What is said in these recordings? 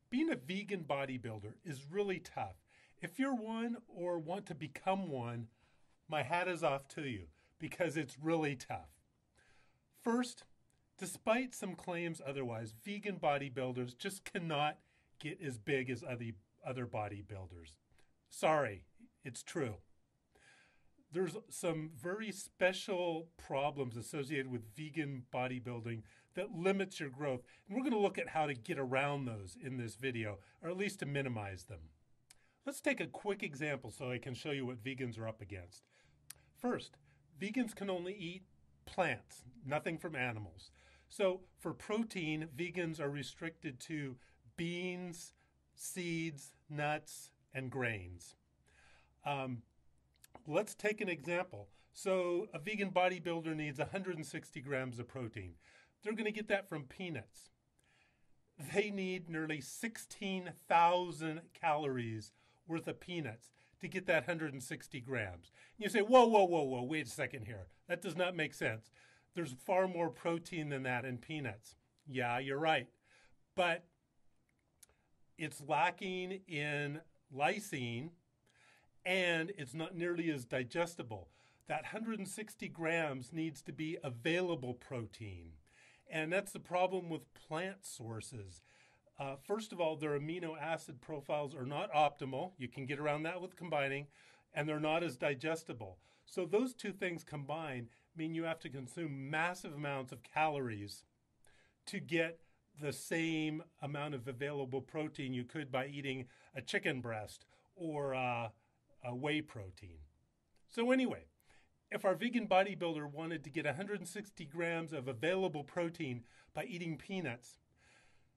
Being a vegan bodybuilder is really tough. If you're one or want to become one, my hat is off to you because it's really tough. First, despite some claims otherwise, vegan bodybuilders just cannot get as big as other bodybuilders. Sorry, it's true. There's some very special problems associated with vegan bodybuilding that limits your growth. And we're going to look at how to get around those in this video, or at least to minimize them. Let's take a quick example so I can show you what vegans are up against. First, vegans can only eat plants, nothing from animals. So for protein, vegans are restricted to beans, seeds, nuts, and grains. Let's take an example. So a vegan bodybuilder needs 160 grams of protein. They're going to get that from peanuts. They need nearly 16,000 calories worth of peanuts to get that 160 grams. And you say, whoa, wait a second here. That does not make sense. There's far more protein than that in peanuts. Yeah, you're right. But it's lacking in lysine, and it's not nearly as digestible. That 160 grams needs to be available protein. And that's the problem with plant sources. First of all, their amino acid profiles are not optimal. You can get around that with combining, and they're not as digestible. So those two things combined mean you have to consume massive amounts of calories to get the same amount of available protein you could by eating a chicken breast or a whey protein. So anyway, if our vegan bodybuilder wanted to get 160 grams of available protein by eating peanuts,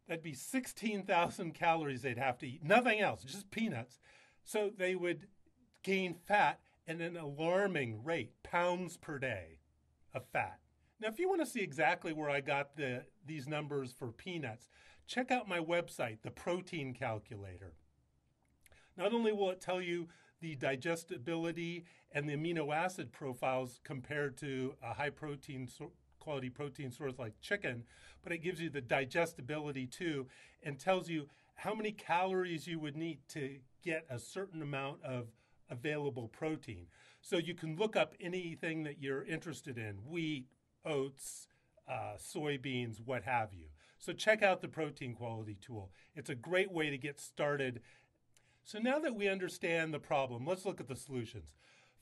that'd be 16,000 calories they'd have to eat. Nothing else, just peanuts. So they would gain fat at an alarming rate, pounds per day of fat. Now, if you want to see exactly where I got these numbers for peanuts, check out my website, the Protein Calculator. Not only will it tell you the digestibility and the amino acid profiles compared to a high protein quality protein source like chicken, but it gives you the digestibility too and tells you how many calories you would need to get a certain amount of available protein. So you can look up anything that you're interested in, wheat, oats, soybeans, what have you. So check out the protein quality tool. It's a great way to get started. So now that we understand the problem, let's look at the solutions.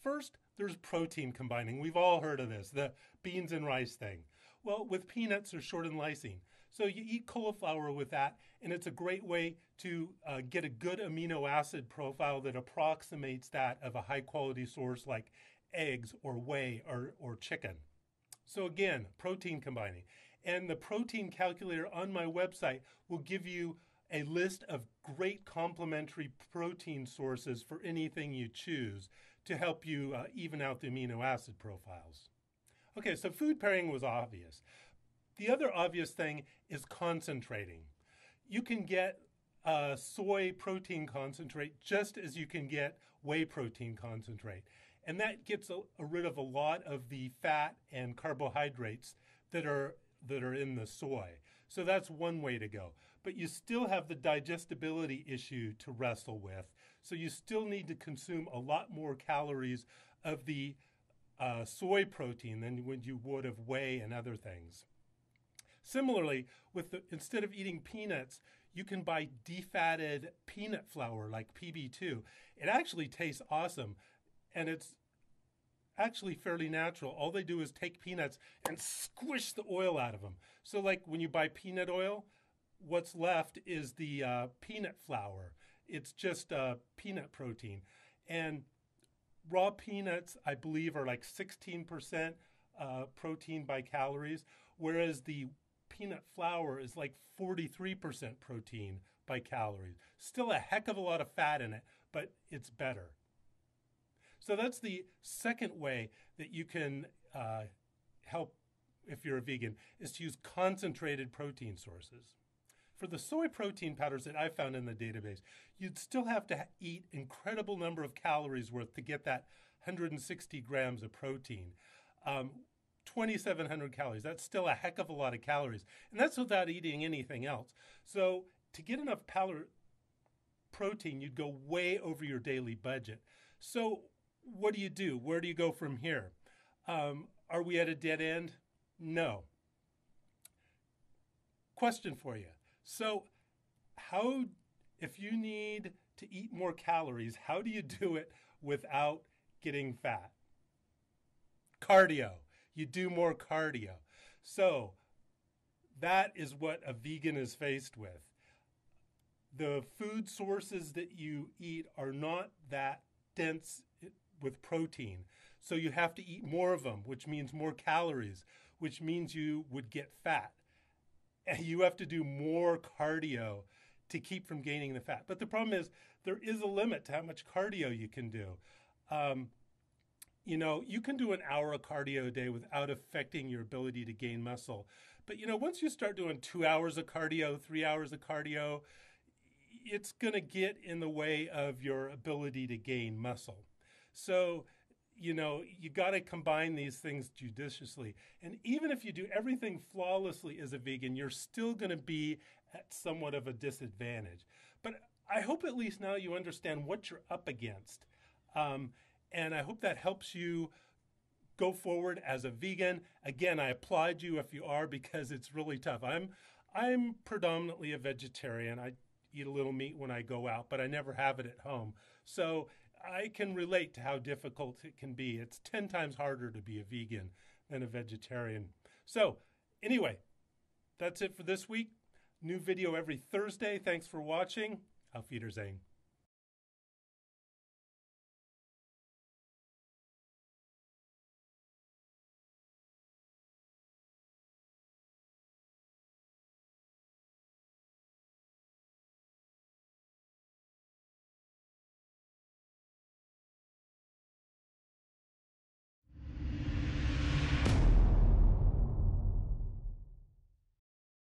First, there's protein combining. We've all heard of this, the beans and rice thing. Well, with peanuts, they're short in lysine. So you eat cauliflower with that, and it's a great way to get a good amino acid profile that approximates that of a high-quality source like eggs or whey or chicken. So again, protein combining. And the protein calculator on my website will give you a list of great complementary protein sources for anything you choose to help you even out the amino acid profiles. Okay, so food pairing was obvious. The other obvious thing is concentrating. You can get soy protein concentrate just as you can get whey protein concentrate. And that gets rid of a lot of the fat and carbohydrates that are in the soy. So that's one way to go. But you still have the digestibility issue to wrestle with. So you still need to consume a lot more calories of the soy protein than you would of whey and other things. Similarly, instead of eating peanuts, you can buy defatted peanut flour like PB2. It actually tastes awesome, and it's actually fairly natural. All they do is take peanuts and squish the oil out of them. So like when you buy peanut oil, what's left is the peanut flour. It's just peanut protein. And raw peanuts, I believe, are like 16% protein by calories, whereas the peanut flour is like 43% protein by calories. Still a heck of a lot of fat in it, but it's better. So that's the second way that you can help if you're a vegan, is to use concentrated protein sources. For the soy protein powders that I found in the database, you'd still have to eat incredible number of calories worth to get that 160 grams of protein. 2,700 calories. That's still a heck of a lot of calories. And that's without eating anything else. So to get enough protein, you'd go way over your daily budget. So what do? Where do you go from here? Are we at a dead end? No. Question for you. So if you need to eat more calories, how do you do it without getting fat? Cardio. You do more cardio. So that is what a vegan is faced with. The food sources that you eat are not that dense with protein. So you have to eat more of them, which means more calories, which means you would get fat. And you have to do more cardio to keep from gaining the fat. But the problem is there is a limit to how much cardio you can do. You can do an hour of cardio a day without affecting your ability to gain muscle. But, once you start doing 2 hours of cardio, 3 hours of cardio, it's going to get in the way of your ability to gain muscle. So, you got to combine these things judiciously. And even if you do everything flawlessly as a vegan, you're still going to be at somewhat of a disadvantage. But I hope at least now you understand what you're up against. And I hope that helps you go forward as a vegan. Again, I applaud you if you are, because it's really tough. I'm predominantly a vegetarian. I eat a little meat when I go out, but I never have it at home. So I can relate to how difficult it can be. It's 10 times harder to be a vegan than a vegetarian. So anyway, that's it for this week. New video every Thursday. Thanks for watching. Auf Wiedersehen.